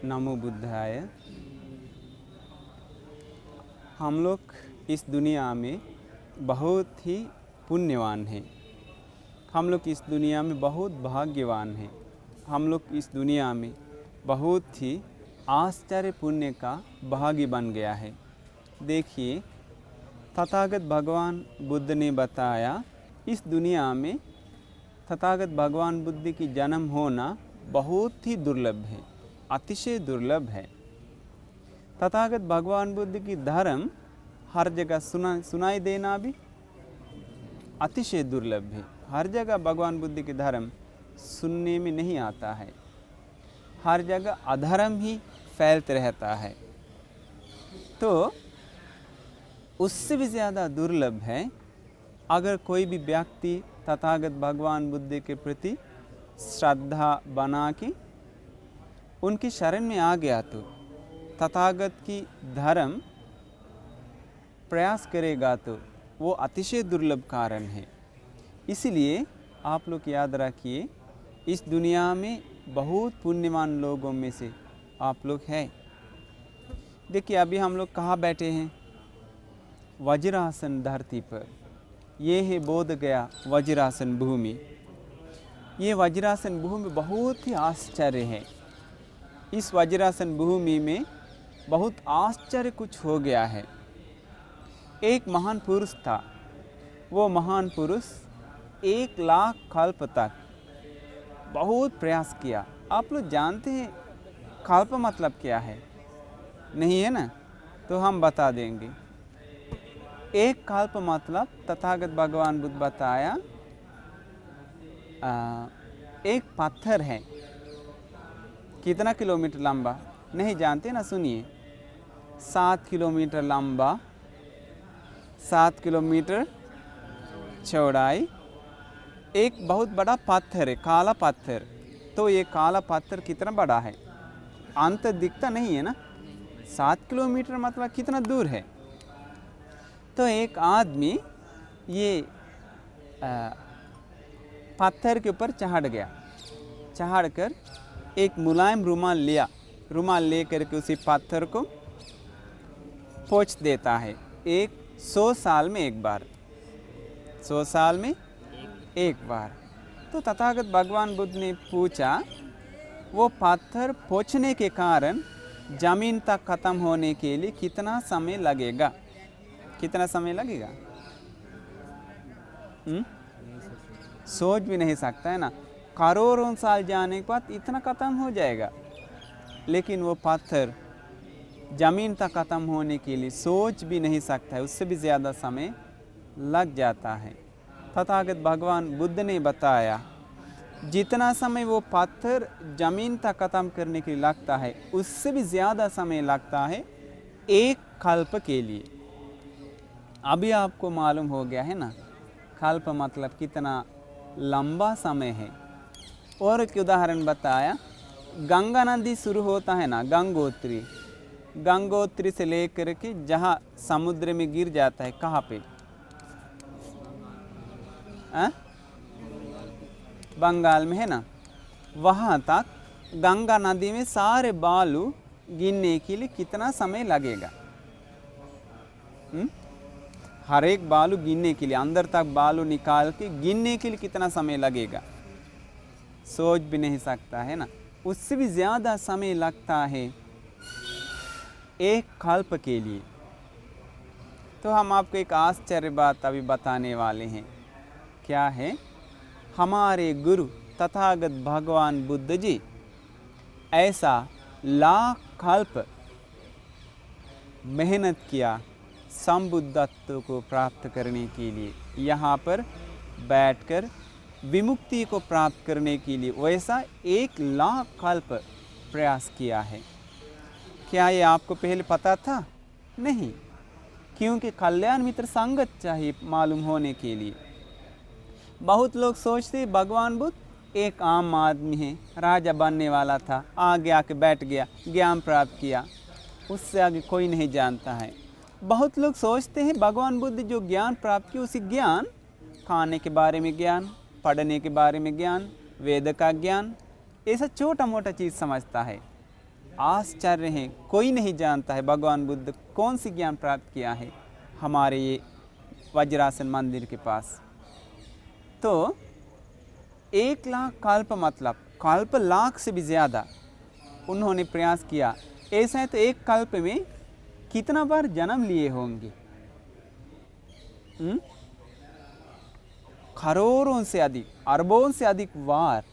नमो बुद्धाय। हम लोग इस दुनिया में बहुत ही पुण्यवान हैं। हम लोग इस दुनिया में बहुत भाग्यवान हैं। हम लोग इस दुनिया में बहुत ही आश्चर्य पुण्य का भागी बन गया है। देखिए, तथागत भगवान बुद्ध ने बताया, इस दुनिया में तथागत भगवान बुद्ध की जन्म होना बहुत ही दुर्लभ है, अतिशय दुर्लभ है। तथागत भगवान बुद्ध की धर्म हर जगह सुनाई देना भी अतिशय दुर्लभ है। हर जगह भगवान बुद्ध की धर्म सुनने में नहीं आता है। हर जगह अधर्म ही फैलते रहता है। तो उससे भी ज़्यादा दुर्लभ है अगर कोई भी व्यक्ति तथागत भगवान बुद्ध के प्रति श्रद्धा बना के उनकी शरण में आ गया तो तथागत की धर्म प्रयास करेगा तो वो अतिशय दुर्लभ कारण है। इसलिए आप लोग याद रखिए, इस दुनिया में बहुत पुण्यवान लोगों में से आप लोग हैं। देखिए, अभी हम लोग कहाँ बैठे हैं? वज्रासन धरती पर। ये है बोध गया वज्रासन भूमि। ये वज्रासन भूमि बहुत ही आश्चर्य है। इस वज्रासन भूमि में बहुत आश्चर्य कुछ हो गया है। एक महान पुरुष था। वो महान पुरुष 1,00,000 कल्प तक बहुत प्रयास किया। आप लोग जानते हैं कल्प मतलब क्या है? नहीं है ना? तो हम बता देंगे। एक कल्प मतलब तथागत भगवान बुद्ध बताया, एक पत्थर है। कितना किलोमीटर लंबा? नहीं जानते ना? सुनिए, 7 किलोमीटर लंबा, 7 किलोमीटर चौड़ाई, एक बहुत बड़ा पत्थर है, काला पत्थर। तो ये काला पत्थर कितना बड़ा है? अंत दिखता नहीं है ना? 7 किलोमीटर मतलब कितना दूर है? तो एक आदमी ये पत्थर के ऊपर चढ़ गया। चढ़कर एक मुलायम रुमाल लिया। रुमाल ले करके उसी पत्थर को पोंछ देता है। 100 साल में एक बार, 100 साल में एक बार। तो तथागत भगवान बुद्ध ने पूछा, वो पत्थर पोंछने के कारण जमीन तक खत्म होने के लिए कितना समय लगेगा? कितना समय लगेगा? सोच भी नहीं सकता है ना। करोड़ों साल जाने के बाद इतना खत्म हो जाएगा। लेकिन वो पत्थर जमीन तक खत्म होने के लिए सोच भी नहीं सकता है, उससे भी ज़्यादा समय लग जाता है। तथागत भगवान बुद्ध ने बताया, जितना समय वो पत्थर जमीन तक खत्म करने के लिए लगता है, उससे भी ज़्यादा समय लगता है एक कल्प के लिए। अभी आपको मालूम हो गया है ना, कल्प मतलब कितना लंबा समय है। और एक उदाहरण बताया, गंगा नदी शुरू होता है ना, गंगोत्री। गंगोत्री से लेकर के जहाँ समुद्र में गिर जाता है, कहाँ पे? बंगाल में है ना। वहाँ तक गंगा नदी में सारे बालू गिनने के लिए कितना समय लगेगा? हर एक बालू गिनने के लिए, अंदर तक बालू निकाल के गिनने के लिए कितना समय लगेगा? सोच भी नहीं सकता है ना। उससे भी ज़्यादा समय लगता है एक कल्प के लिए। तो हम आपको एक आश्चर्य बात अभी बताने वाले हैं। क्या है? हमारे गुरु तथागत भगवान बुद्ध जी ऐसा लाख कल्प मेहनत किया संबुद्धत्व को प्राप्त करने के लिए, यहाँ पर बैठकर विमुक्ति को प्राप्त करने के लिए वैसा 1,00,000 कल्प प्रयास किया है। क्या ये आपको पहले पता था? नहीं, क्योंकि कल्याण मित्र संगत चाहिए मालूम होने के लिए। बहुत लोग सोचते भगवान बुद्ध एक आम आदमी है, राजा बनने वाला था, आगे आके बैठ गया, ज्ञान प्राप्त किया, उससे आगे कोई नहीं जानता है। बहुत लोग सोचते हैं भगवान बुद्ध जो ज्ञान प्राप्त किया, उसी ज्ञान, खाने के बारे में ज्ञान, पढ़ने के बारे में ज्ञान, वेद का ज्ञान, ऐसा छोटा मोटा चीज़ समझता है। आश्चर्य हैं। कोई नहीं जानता है भगवान बुद्ध कौन सी ज्ञान प्राप्त किया है हमारे ये वज्रासन मंदिर के पास। तो 1,00,000 कल्प मतलब कल्प लाख से भी ज़्यादा उन्होंने प्रयास किया। ऐसा है तो एक कल्प में कितना बार जन्म लिए होंगे? करोड़ों से अधिक, अरबों से अधिक बार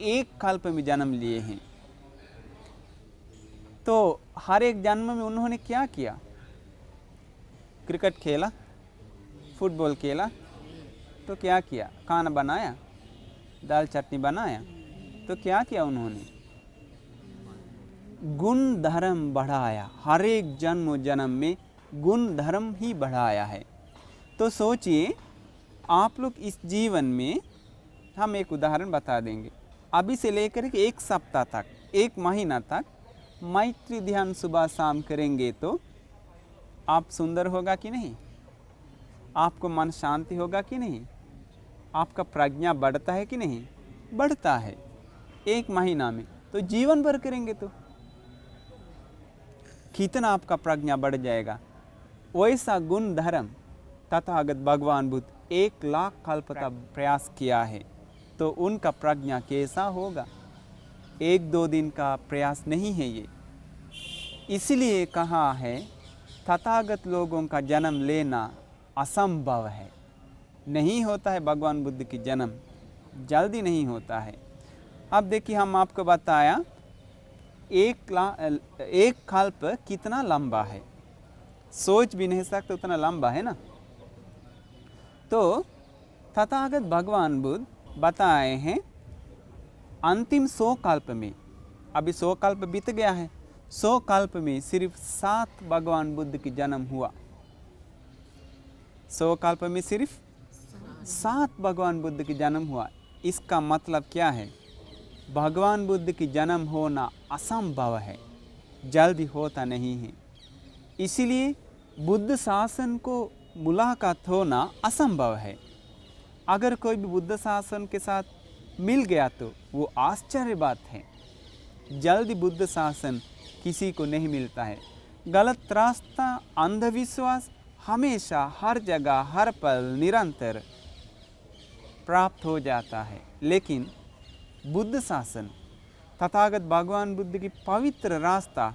एक कल्प में जन्म लिए हैं। तो हर एक जन्म में उन्होंने क्या किया? क्रिकेट खेला, फुटबॉल खेला, तो क्या किया? खाना बनाया, दाल चटनी बनाया, तो क्या किया उन्होंने? गुण धर्म बढ़ाया। हर एक जन्म में गुण धर्म ही बढ़ाया है। तो सोचिए आप लोग इस जीवन में, हम एक उदाहरण बता देंगे। अभी से लेकर के एक सप्ताह तक, एक महीना तक मैत्री ध्यान सुबह शाम करेंगे तो आप सुंदर होगा कि नहीं? आपको मन शांति होगा कि नहीं? आपका प्रज्ञा बढ़ता है कि नहीं? बढ़ता है। एक महीना में तो जीवन भर करेंगे तो कितना आपका प्रज्ञा बढ़ जाएगा। वैसा गुण धर्म तथागत भगवान बुद्ध 1,00,000 कल्प का प्रयास किया है, तो उनका प्रज्ञा कैसा होगा? 1-2 दिन का प्रयास नहीं है ये। इसलिए कहा है तथागत लोगों का जन्म लेना असंभव है। नहीं होता है भगवान बुद्ध की जन्म, जल्दी नहीं होता है। अब देखिए हम आपको बताया एक कल्प कितना लंबा है, सोच भी नहीं सकते उतना लंबा है ना। तो तथागत भगवान बुद्ध बताए हैं अंतिम 100 कल्प में, अभी 100 कल्प बीत गया है, 100 कल्प में सिर्फ 7 भगवान बुद्ध की जन्म हुआ। 100 कल्प में सिर्फ 7 भगवान बुद्ध की जन्म हुआ। इसका मतलब क्या है? भगवान बुद्ध की जन्म होना असंभव है, जल्दी होता नहीं है। इसलिए बुद्ध शासन को मुलाकात होना असंभव है। अगर कोई भी बुद्ध शासन के साथ मिल गया तो वो आश्चर्य बात है। जल्दी बुद्ध शासन किसी को नहीं मिलता है। गलत रास्ता, अंधविश्वास हमेशा, हर जगह, हर पल, निरंतर प्राप्त हो जाता है। लेकिन बुद्ध शासन, तथागत भगवान बुद्ध की पवित्र रास्ता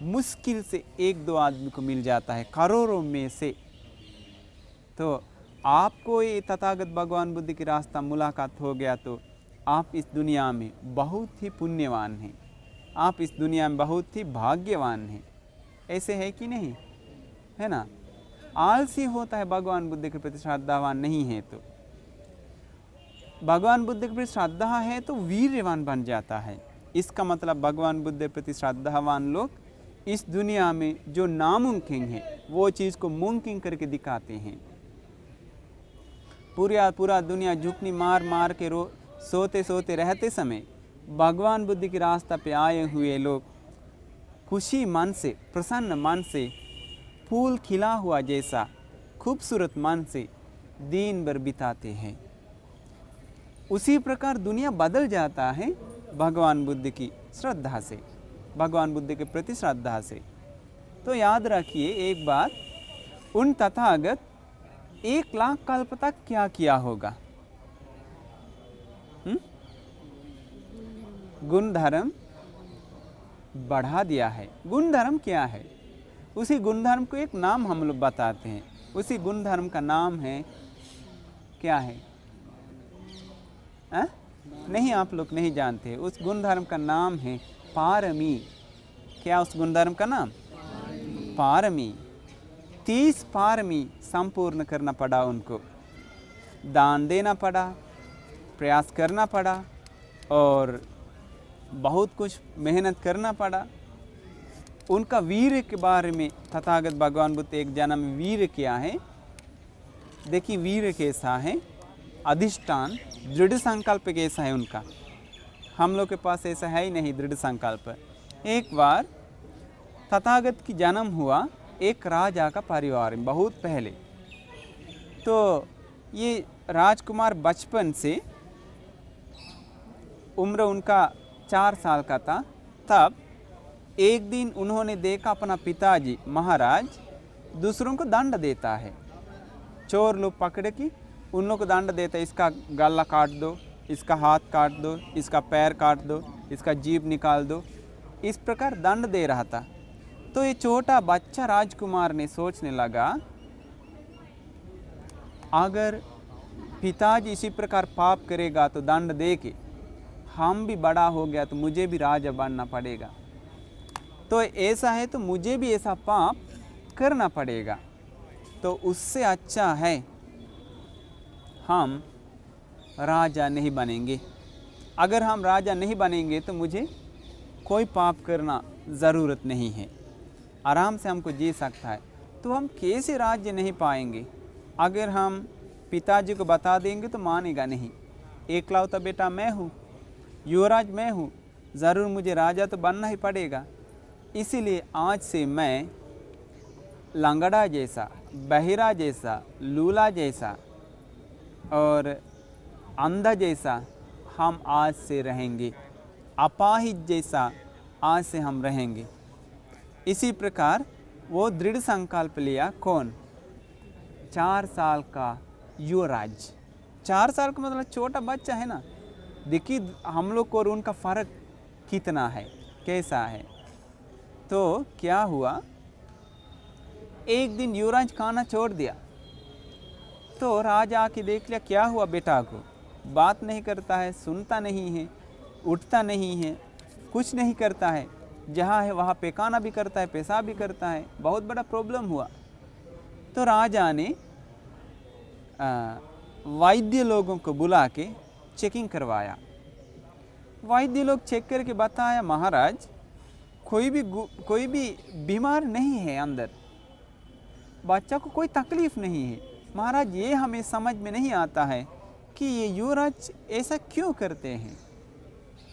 मुश्किल से 1-2 आदमी को मिल जाता है, करोड़ों में से। तो आपको ये तथागत भगवान बुद्ध की रास्ता मुलाकात हो गया तो आप इस दुनिया में बहुत ही पुण्यवान हैं, आप इस दुनिया में बहुत ही भाग्यवान हैं। ऐसे है कि नहीं? है ना? आलसी होता है भगवान बुद्ध के प्रति श्रद्धावान नहीं है तो। भगवान बुद्ध के प्रति श्रद्धा है तो वीर्यवान बन जाता है। इसका मतलब भगवान बुद्ध के प्रति श्रद्धावान लोग इस दुनिया में जो नामुमकिन है वो चीज़ को मुमकिन करके दिखाते हैं। पूरा दुनिया झुकनी मार मार के सोते सोते रहते समय भगवान बुद्ध के रास्ता पे आए हुए लोग खुशी मन से, प्रसन्न मन से, फूल खिला हुआ जैसा खूबसूरत मन से दिन भर बिताते हैं। उसी प्रकार दुनिया बदल जाता है भगवान बुद्ध की श्रद्धा से, भगवान बुद्ध के प्रति श्रद्धा से। तो याद रखिए एक बात, उन तथागत 1,00,000 कल्प तक क्या किया होगा? गुण धर्म बढ़ा दिया है। गुण धर्म क्या है? उसी गुण धर्म को एक नाम हम लोग बताते हैं। उसी गुण धर्म का नाम है क्या है? नहीं, आप लोग नहीं जानते। उस गुण धर्म का नाम है पारमी। क्या उस गुण धर्म का नाम? पारमी। 30 पारमी संपूर्ण करना पड़ा उनको। दान देना पड़ा, प्रयास करना पड़ा और बहुत कुछ मेहनत करना पड़ा। उनका वीर के बारे में तथागत भगवान बुद्ध एक जन्म में वीर क्या है। देखिए वीर कैसा है, अधिष्ठान, दृढ़ संकल्प कैसा है उनका। हम लोग के पास ऐसा है ही नहीं दृढ़ संकल्प। एक बार तथागत की जन्म हुआ एक राजा का परिवार में, बहुत पहले। तो ये राजकुमार बचपन से, उम्र उनका 4 साल का था, तब एक दिन उन्होंने देखा अपना पिताजी महाराज दूसरों को दंड देता है। चोर लोग पकड़ के उन लोग को दंड देता है, इसका गला काट दो, इसका हाथ काट दो, इसका पैर काट दो, इसका जीभ निकाल दो, इस प्रकार दंड दे रहा था। तो ये छोटा बच्चा राजकुमार ने सोचने लगा, अगर पिताजी इसी प्रकार पाप करेगा तो दंड दे के हम भी बड़ा हो गया तो मुझे भी राजा बनना पड़ेगा, तो ऐसा है तो मुझे भी ऐसा पाप करना पड़ेगा। तो उससे अच्छा है हम राजा नहीं बनेंगे। अगर हम राजा नहीं बनेंगे तो मुझे कोई पाप करना ज़रूरत नहीं है, आराम से हमको जी सकता है। तो हम कैसे राज्य नहीं पाएंगे? अगर हम पिताजी को बता देंगे तो मानेगा नहीं, एकलौता बेटा मैं हूँ, युवराज मैं हूँ, ज़रूर मुझे राजा तो बनना ही पड़ेगा। इसीलिए आज से मैं लंगड़ा जैसा, बहिरा जैसा, लूला जैसा और अंधा जैसा हम आज से रहेंगे, अपाहिज जैसा आज से हम रहेंगे। इसी प्रकार वो दृढ़ संकल्प लिया। कौन? 4 साल का युवराज। 4 साल का मतलब छोटा बच्चा है ना। देखिए हम लोग को और उनका फ़र्क कितना है, कैसा है। तो क्या हुआ, एक दिन युवराज खाना छोड़ दिया तो राजा आके देख लिया, क्या हुआ बेटा को, बात नहीं करता है, सुनता नहीं है, उठता नहीं है, कुछ नहीं करता है, जहाँ है वहाँ पैखाना भी करता है, पेशाब भी करता है, बहुत बड़ा प्रॉब्लम हुआ। तो राजा ने वैद्य लोगों को बुला के चेकिंग करवाया। वैद्य लोग चेक करके बताया, महाराज कोई भी बीमार नहीं है, अंदर बच्चा को कोई तकलीफ़ नहीं है। महाराज ये हमें समझ में नहीं आता है कि ये युवराज ऐसा क्यों करते हैं,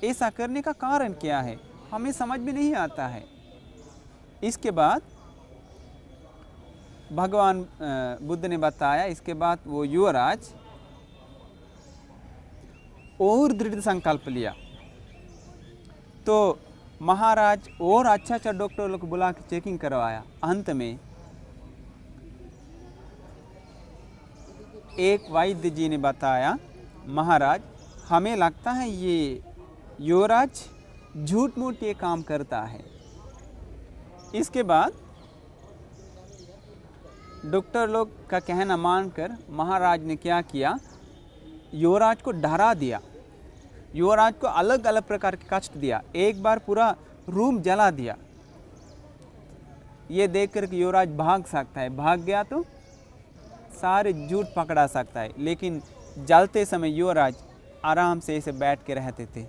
ऐसा करने का कारण क्या है, हमें समझ में नहीं आता है। इसके बाद भगवान बुद्ध ने बताया, इसके बाद वो युवराज और दृढ़ संकल्प लिया। तो महाराज और अच्छा डॉक्टर लोग को बुला के चेकिंग करवाया। अंत में एक वैद्य जी ने बताया, महाराज हमें लगता है ये युवराज झूठ मूठ ये काम करता है। इसके बाद डॉक्टर लोग का कहना मानकर महाराज ने क्या किया, युवराज को डरा दिया, युवराज को अलग अलग प्रकार के कष्ट दिया। एक बार पूरा रूम जला दिया। ये देखकर कि युवराज भाग सकता है, भाग गया तो सारे झूठ पकड़ा सकता है, लेकिन जलते समय युवराज आराम से ऐसे बैठ के रहते थे,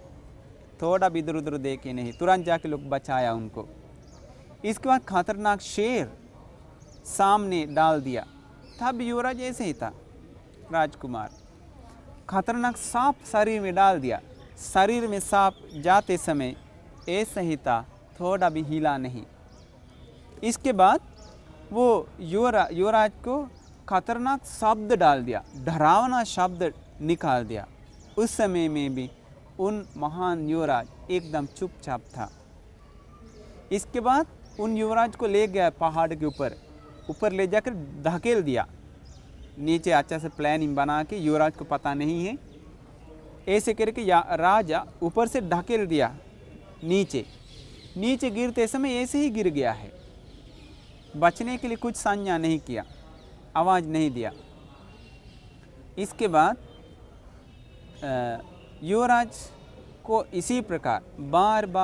थोड़ा भी इधर उधर देखे नहीं, तुरंत जाके लोग बचाया उनको। इसके बाद खतरनाक शेर सामने डाल दिया, तब युवराज ऐसे ही था राजकुमार। खतरनाक सांप शरीर में डाल दिया, शरीर में सांप जाते समय ऐसे ही था, थोड़ा भी हिला नहीं। इसके बाद वो युवराज को खतरनाक शब्द डाल दिया, डरावना शब्द निकाल दिया। उस समय में भी उन महान युवराज एकदम चुपचाप था। इसके बाद उन युवराज को ले गया पहाड़ के ऊपर ले जाकर धकेल दिया नीचे, अच्छा से प्लानिंग बना के, युवराज को पता नहीं है, ऐसे करके राजा ऊपर से ढकेल दिया नीचे गिरते समय ऐसे ही गिर गया है, बचने के लिए कुछ संज्ञा नहीं किया, आवाज़ नहीं दिया। इसके बाद युवराज को इसी प्रकार बार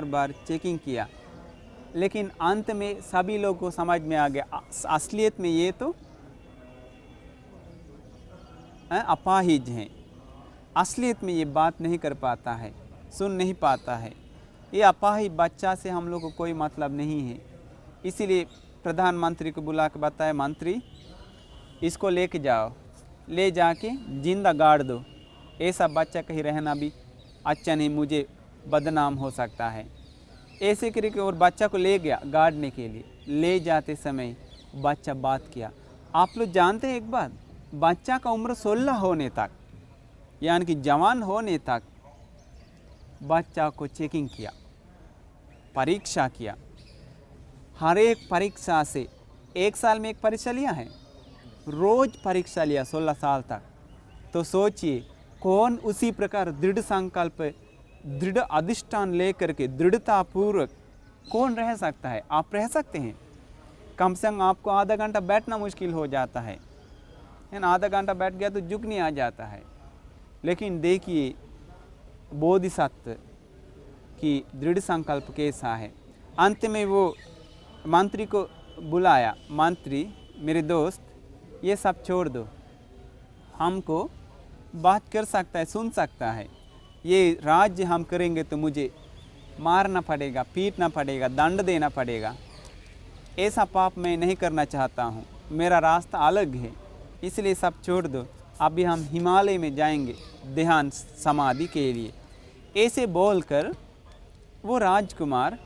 बार चेकिंग किया, लेकिन अंत में सभी लोगों को समझ में आ गया, असलियत में ये तो अपाहिज हैं, असलियत में ये बात नहीं कर पाता है, सुन नहीं पाता है, ये अपाहिज बच्चा से हम लोग को कोई मतलब नहीं है। इसीलिए प्रधानमंत्री को बुला के बताया, मंत्री इसको लेके जाओ, ले जाके जिंदा गाड़ दो, ऐसा बच्चा कहीं रहना भी अच्छा नहीं, मुझे बदनाम हो सकता है। ऐसे करके और बच्चा को ले गया गाड़ने के लिए। ले जाते समय बच्चा बात किया। आप लोग जानते हैं एक बात, बच्चा का उम्र 16 होने तक, यानी कि जवान होने तक बच्चा को चेकिंग किया, परीक्षा किया। हर एक परीक्षा से 1 साल में एक परीक्षा लिया है, रोज परीक्षा लिया 16 साल तक। तो सोचिए कौन उसी प्रकार दृढ़ संकल्प, दृढ़ अधिष्ठान लेकर के दृढ़तापूर्वक कौन रह सकता है? आप रह सकते हैं। कम से कम आपको आधा घंटा बैठना मुश्किल हो जाता है ना, आधा घंटा बैठ गया तो झुकनी आ जाता है। लेकिन देखिए बोधिसत्व की दृढ़ संकल्प कैसा है। अंत में वो मंत्री को बुलाया, मंत्री मेरे दोस्त ये सब छोड़ दो, हमको बात कर सकता है, सुन सकता है, ये राज्य हम करेंगे तो मुझे मारना पड़ेगा, पीटना पड़ेगा, दंड देना पड़ेगा, ऐसा पाप मैं नहीं करना चाहता हूँ, मेरा रास्ता अलग है, इसलिए सब छोड़ दो, अभी हम हिमालय में जाएंगे ध्यान समाधि के लिए। ऐसे बोलकर वो राजकुमार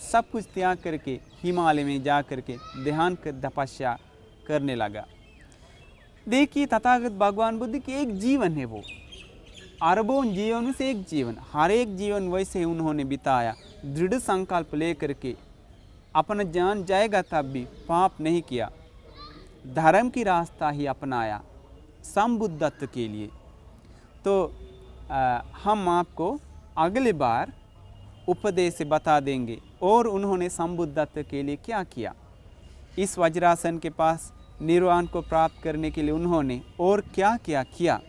सब कुछ त्याग करके हिमालय में जा कर के ध्यान कर तपस्या करने लगा। देखिए तथागत भगवान बुद्ध की एक जीवन है, वो अरबों जीवन से एक जीवन, हर एक जीवन वैसे उन्होंने बिताया, दृढ़ संकल्प लेकर के अपना जान जाएगा तब भी पाप नहीं किया, धर्म की रास्ता ही अपनाया संबुद्धत्व के लिए। तो हम आपको अगली बार उपदेश से बता देंगे और उन्होंने संबुद्धत्व के लिए क्या किया, इस वज्रासन के पास निर्वाण को प्राप्त करने के लिए उन्होंने और क्या क्या किया,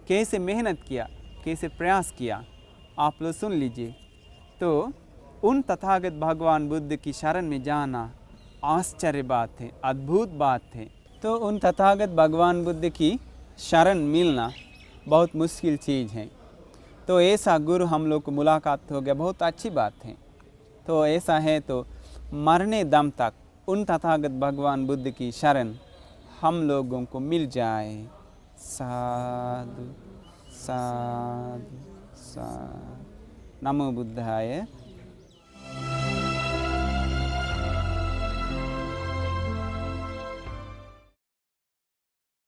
कैसे मेहनत किया, कैसे प्रयास किया, आप लोग सुन लीजिए। तो उन तथागत भगवान बुद्ध की शरण में जाना आश्चर्य बात है, अद्भुत बात है। तो उन तथागत भगवान बुद्ध की शरण मिलना बहुत मुश्किल चीज़ है। तो ऐसा गुरु हम लोग को मुलाकात हो गया, बहुत अच्छी बात है। तो ऐसा है तो मरने दम तक उन तथागत भगवान बुद्ध की शरण हम लोगों को मिल जाए। साधु साधु साधु। नमो बुद्धाय।